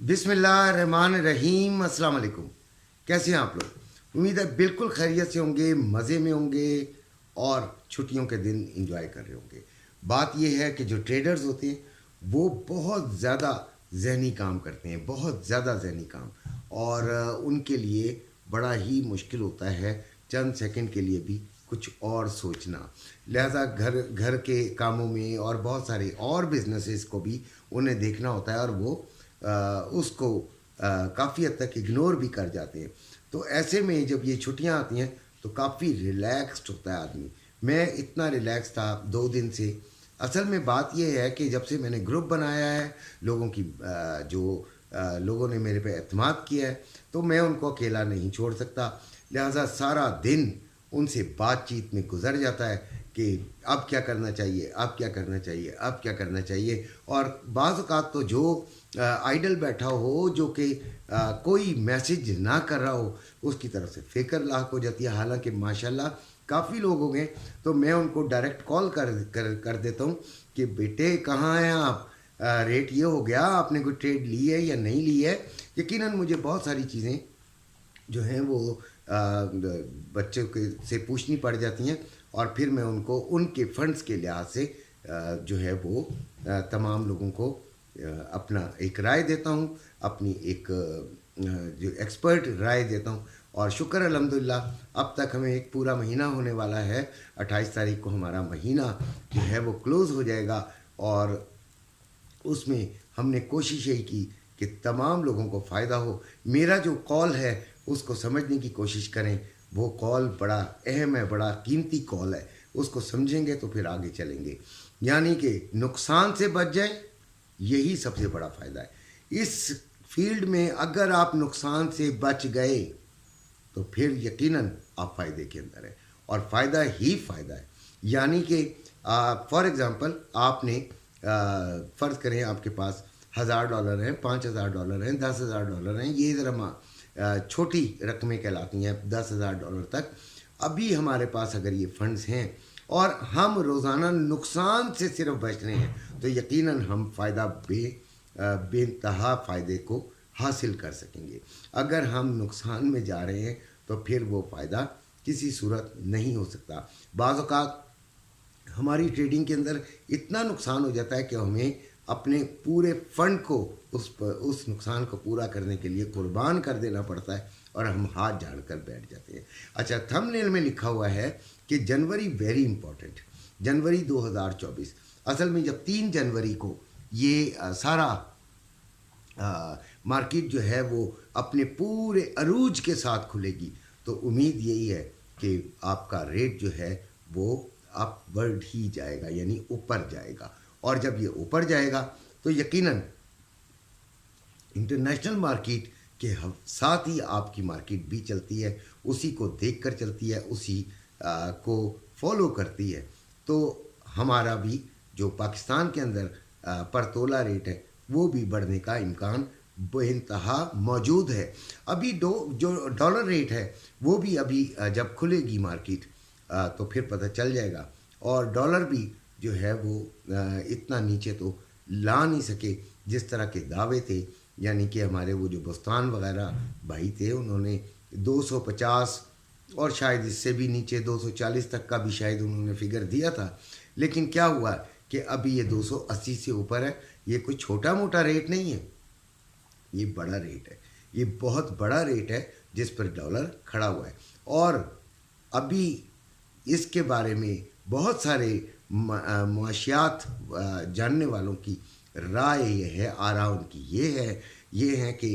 बिस्मिल्लाहिर्रहमानिर्रहीम। अस्सलाम वालेकुम। कैसे हैं आप लोग? उम्मीद है बिल्कुल खैरियत से होंगे, मज़े में होंगे और छुट्टियों के दिन एंजॉय कर रहे होंगे। बात यह है कि जो ट्रेडर्स होते हैं वो बहुत ज़्यादा जहनी काम करते हैं, बहुत ज़्यादा जहनी काम, और उनके लिए बड़ा ही मुश्किल होता है चंद सेकंड के लिए भी कुछ और सोचना। लिहाजा घर घर के कामों में और बहुत सारे और बिजनेसेस को भी उन्हें देखना होता है, और वो उसको काफ़ी हद तक इग्नोर भी कर जाते हैं। तो ऐसे में जब ये छुट्टियां आती हैं तो काफ़ी रिलैक्स्ड होता है आदमी। मैं इतना रिलैक्स था 2 दिन से। असल में बात यह है कि जब से मैंने ग्रुप बनाया है, लोगों की लोगों ने मेरे पे एतमाद किया है, तो मैं उनको अकेला नहीं छोड़ सकता। लिहाजा सारा दिन उनसे बातचीत में गुजर जाता है कि अब क्या करना चाहिए, अब क्या करना चाहिए, अब क्या करना चाहिए। और बाज़ औक़ात तो जो आइडल बैठा हो, जो कि कोई मैसेज ना कर रहा हो, उसकी तरफ से फ़िक्र लाख हो जाती है। हालांकि माशाल्लाह काफ़ी लोग हो गए, तो मैं उनको डायरेक्ट कॉल कर देता हूँ कि बेटे कहाँ हैं आप, रेट ये हो गया, आपने कोई ट्रेड ली है या नहीं ली है। यकीनन मुझे बहुत सारी चीज़ें जो हैं वो बच्चों के से पूछनी पड़ जाती हैं, और फिर मैं उनको उनके फंड्स के लिहाज से जो है वो तमाम लोगों को अपना एक राय देता हूँ, अपनी एक जो एक्सपर्ट राय देता हूँ। और शुक्र अल्हम्दुलिल्लाह अब तक हमें एक पूरा महीना होने वाला है। 28 तारीख को हमारा महीना जो है वो क्लोज़ हो जाएगा, और उसमें हमने कोशिश यही की कि तमाम लोगों को फ़ायदा हो। मेरा जो कॉल है उसको समझने की कोशिश करें। वो कॉल बड़ा अहम है, बड़ा कीमती कॉल है। उसको समझेंगे तो फिर आगे चलेंगे, यानी कि नुकसान से बच जाए, यही सबसे बड़ा फ़ायदा है इस फील्ड में। अगर आप नुकसान से बच गए तो फिर यकीनन आप फ़ायदे के अंदर है, और फ़ायदा ही फ़ायदा है। यानी कि फॉर एग्ज़ाम्पल आपने फ़र्ज़ करें आपके पास $1000 हैं, $5000 हैं, $10,000 हैं। ये ज़रा छोटी रकमें कहलाती हैं, $10,000 तक। अभी हमारे पास अगर ये फंड्स हैं और हम रोज़ाना नुकसान से सिर्फ बच रहे हैं, तो यकीनन हम फ़ायदा बेइंतहा फ़ायदे को हासिल कर सकेंगे। अगर हम नुकसान में जा रहे हैं तो फिर वो फ़ायदा किसी सूरत नहीं हो सकता। बाज़ औक़ात हमारी ट्रेडिंग के अंदर इतना नुकसान हो जाता है कि हमें अपने पूरे फंड को उस नुकसान को पूरा करने के लिए कुर्बान कर देना पड़ता है, और हम हाथ झाड़ कर बैठ जाते हैं। अच्छा, थंबनेल में लिखा हुआ है कि जनवरी वेरी इंपॉर्टेंट, जनवरी 2024। असल में जब 3 जनवरी को ये सारा मार्केट जो है वो अपने पूरे अरूज के साथ खुलेगी, तो उम्मीद यही है कि आपका रेट जो है वो अपवर्ड ही जाएगा, यानी ऊपर जाएगा। और जब ये ऊपर जाएगा तो यकीनन इंटरनेशनल मार्केट के साथ ही आपकी मार्केट भी चलती है, उसी को देख कर चलती है, उसी को फॉलो करती है। तो हमारा भी जो पाकिस्तान के अंदर पर तोला रेट है वो भी बढ़ने का इम्कान बेइंतहा मौजूद है। अभी जो डॉलर रेट है वो भी अभी जब खुलेगी मार्केट तो फिर पता चल जाएगा। और डॉलर भी जो है वो इतना नीचे तो ला नहीं सके जिस तरह के दावे थे, यानी कि हमारे वो जो बुस्तान वगैरह भाई थे उन्होंने 250 और शायद इससे भी नीचे 240 तक का भी शायद उन्होंने फिगर दिया था। लेकिन क्या हुआ कि अभी ये 280 से ऊपर है। ये कोई छोटा मोटा रेट नहीं है, ये बड़ा रेट है, ये बहुत बड़ा रेट है जिस पर डॉलर खड़ा हुआ है। और अभी इसके बारे में बहुत सारे मुआशियात जानने वालों की राय ये है, आरा उनकी ये है कि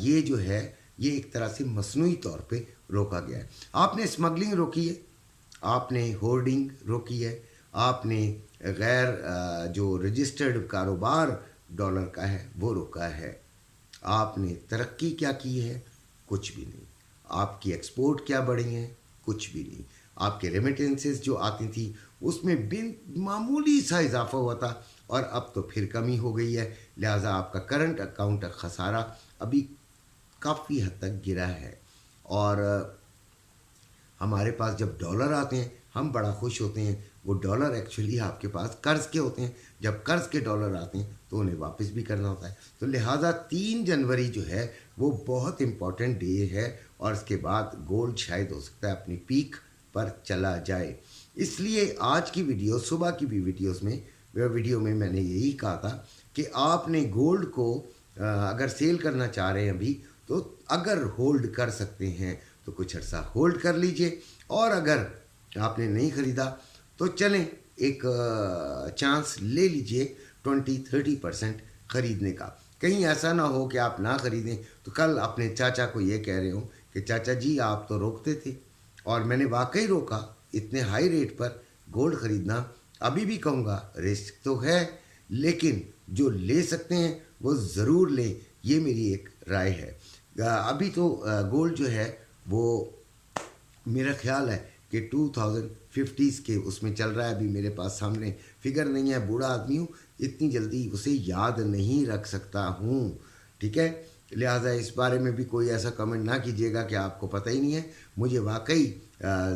ये जो है ये एक तरह से मसनूई तौर पे रोका गया है। आपने स्मगलिंग रोकी है, आपने होर्डिंग रोकी है, आपने गैर जो रजिस्टर्ड कारोबार डॉलर का है वो रोका है। आपने तरक्की क्या की है? कुछ भी नहीं। आपकी एक्सपोर्ट क्या बढ़ी हैं? कुछ भी नहीं। आपके रेमिटेंसेस जो आती थी उसमें बिन मामूली सा इजाफा हुआ था, और अब तो फिर कमी हो गई है। लिहाजा आपका करंट अकाउंट का खसारा अभी काफ़ी हद तक गिरा है। और हमारे पास जब डॉलर आते हैं हम बड़ा खुश होते हैं। वो डॉलर एक्चुअली आपके पास कर्ज़ के होते हैं। जब कर्ज़ के डॉलर आते हैं तो تو انہیں واپس بھی کرنا ہوتا ہے. تو لہٰذا 3 جنوری جو ہے وہ بہت امپورٹنٹ ڈے ہے اور اس کے بعد گولڈ شاید ہو سکتا ہے اپنی پیک پر چلا جائے. اس لیے آج کی ویڈیو، صبح کی بھی ویڈیو میں میں نے یہی کہا تھا کہ آپ نے گولڈ کو اگر سیل کرنا چاہ رہے ہیں ابھی، تو اگر ہولڈ کر سکتے ہیں تو کچھ عرصہ ہولڈ کر لیجئے، اور اگر آپ نے نہیں خریدا تو چلیں ایک چانس لے لیجئے 20-30% خریدنے کا. کہیں ایسا نہ ہو کہ آپ نہ خریدیں تو کل اپنے چاچا کو یہ کہہ رہے ہوں کہ چاچا جی آپ تو روکتے تھے، اور میں نے واقعی روکا. اتنے ہائی ریٹ پر گولڈ خریدنا ابھی بھی کہوں گا رسک تو ہے، لیکن جو لے سکتے ہیں وہ ضرور لیں، یہ میری ایک رائے ہے. ابھی تو گولڈ جو ہے وہ میرا خیال ہے کہ 2050 کے اس میں چل رہا ہے. ابھی میرے پاس سامنے فگر نہیں ہے، بوڑھا آدمی ہوں، اتنی جلدی اسے یاد نہیں رکھ سکتا ہوں، ٹھیک ہے. لہٰذا اس بارے میں بھی کوئی ایسا کمنٹ نہ کیجیے گا کہ آپ کو پتہ ہی نہیں ہے. مجھے واقعی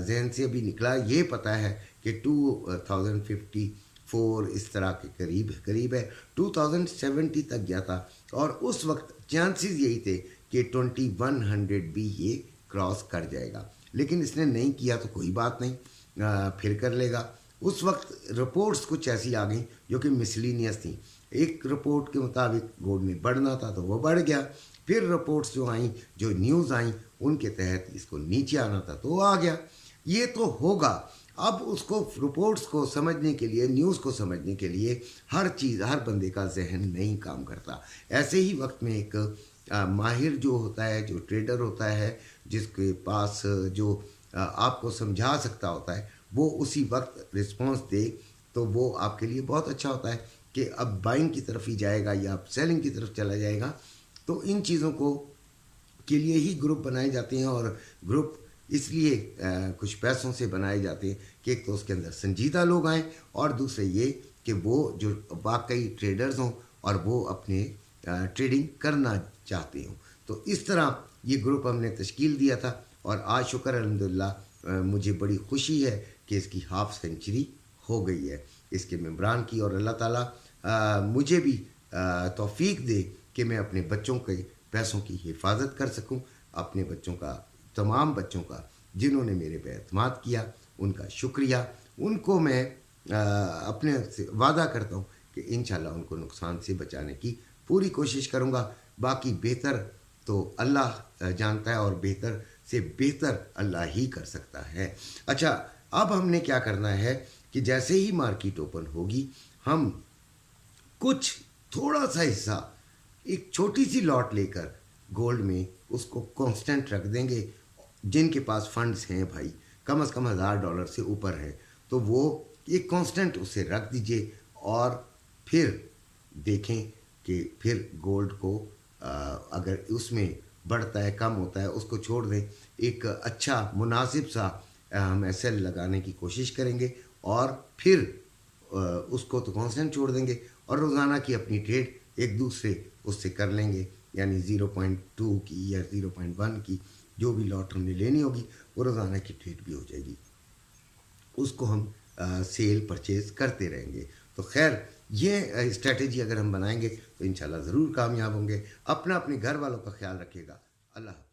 ذہن سے ابھی نکلا، یہ پتہ ہے کہ 2054 اس طرح کے قریب ہے. 2070 تک گیا تھا اور اس وقت چانسز یہی تھے کہ 2100 بھی یہ کراس کر جائے گا، لیکن اس نے نہیں کیا تو کوئی بات نہیں، پھر کر لے گا. اس وقت رپورٹس کچھ ایسی آ گئیں جو کہ مسلینیس تھیں. ایک رپورٹ کے مطابق گولڈ نے بڑھنا تھا تو وہ بڑھ گیا، پھر رپورٹس جو آئیں، جو نیوز آئیں، ان کے تحت اس کو نیچے آنا تھا تو وہ آ گیا. یہ تو ہوگا. اب اس کو رپورٹس کو سمجھنے کے لیے، نیوز کو سمجھنے کے لیے ہر بندے کا ذہن نہیں کام کرتا. ایسے ہی وقت میں ایک ماہر جو ہوتا ہے، جو ٹریڈر ہوتا ہے، جس کے پاس جو آپ کو سمجھا سکتا ہوتا ہے، وہ اسی وقت رسپانس دے تو وہ آپ کے لیے بہت اچھا ہوتا ہے کہ اب بائنگ کی طرف ہی جائے گا یا اب سیلنگ کی طرف چلا جائے گا. تو ان چیزوں کو کے لیے ہی گروپ بنائے جاتے ہیں، اور گروپ اس لیے کچھ پیسوں سے بنائے جاتے ہیں کہ ایک تو اس کے اندر سنجیدہ لوگ آئیں، اور دوسرے یہ کہ وہ جو واقعی ٹریڈرز ہوں اور وہ اپنے ٹریڈنگ کرنا چاہتے ہوں. تو اس طرح یہ گروپ ہم نے تشکیل دیا تھا، اور آج شکر الحمدللہ مجھے بڑی خوشی ہے کہ اس کی ہاف سینچری ہو گئی ہے، اس کے ممبران کی. اور اللہ تعالیٰ مجھے بھی توفیق دے کہ میں اپنے بچوں کے پیسوں کی حفاظت کر سکوں. اپنے بچوں کا، تمام بچوں کا جنہوں نے میرے پہ اعتماد کیا، ان کا شکریہ. ان کو میں اپنے سے وعدہ کرتا ہوں کہ انشاءاللہ ان کو نقصان سے بچانے کی پوری کوشش کروں گا. باقی بہتر تو اللہ جانتا ہے، اور بہتر سے بہتر اللہ ہی کر سکتا ہے. اچھا، اب ہم نے کیا کرنا ہے کہ جیسے ہی مارکیٹ اوپن ہوگی، ہم کچھ تھوڑا سا حصہ، ایک چھوٹی سی لاٹ لے کر گولڈ میں اس کو کانسٹنٹ رکھ دیں گے. جن کے پاس فنڈز ہیں بھائی، کم از کم $1000 سے اوپر ہے، تو وہ ایک کانسٹنٹ اسے رکھ دیجئے، اور پھر دیکھیں کہ پھر گولڈ کو اگر اس میں بڑھتا ہے، کم ہوتا ہے، اس کو چھوڑ دیں. ایک اچھا مناسب سا ہم ایس ایل لگانے کی کوشش کریں گے، اور پھر اس کو تو کانسٹنٹ چھوڑ دیں گے، اور روزانہ کی اپنی ٹریڈ ایک دوسرے اس سے کر لیں گے. یعنی 0.2 کی یا 0.1 کی جو بھی لاٹ ہم نے لینی ہوگی، وہ روزانہ کی ٹریڈ بھی ہو جائے گی. اس کو ہم سیل پرچیز کرتے رہیں گے. تو خیر، یہ اسٹریٹجی اگر ہم بنائیں گے تو انشاءاللہ ضرور کامیاب ہوں گے. اپنے گھر والوں کا خیال رکھیے گا. اللہ حافظ.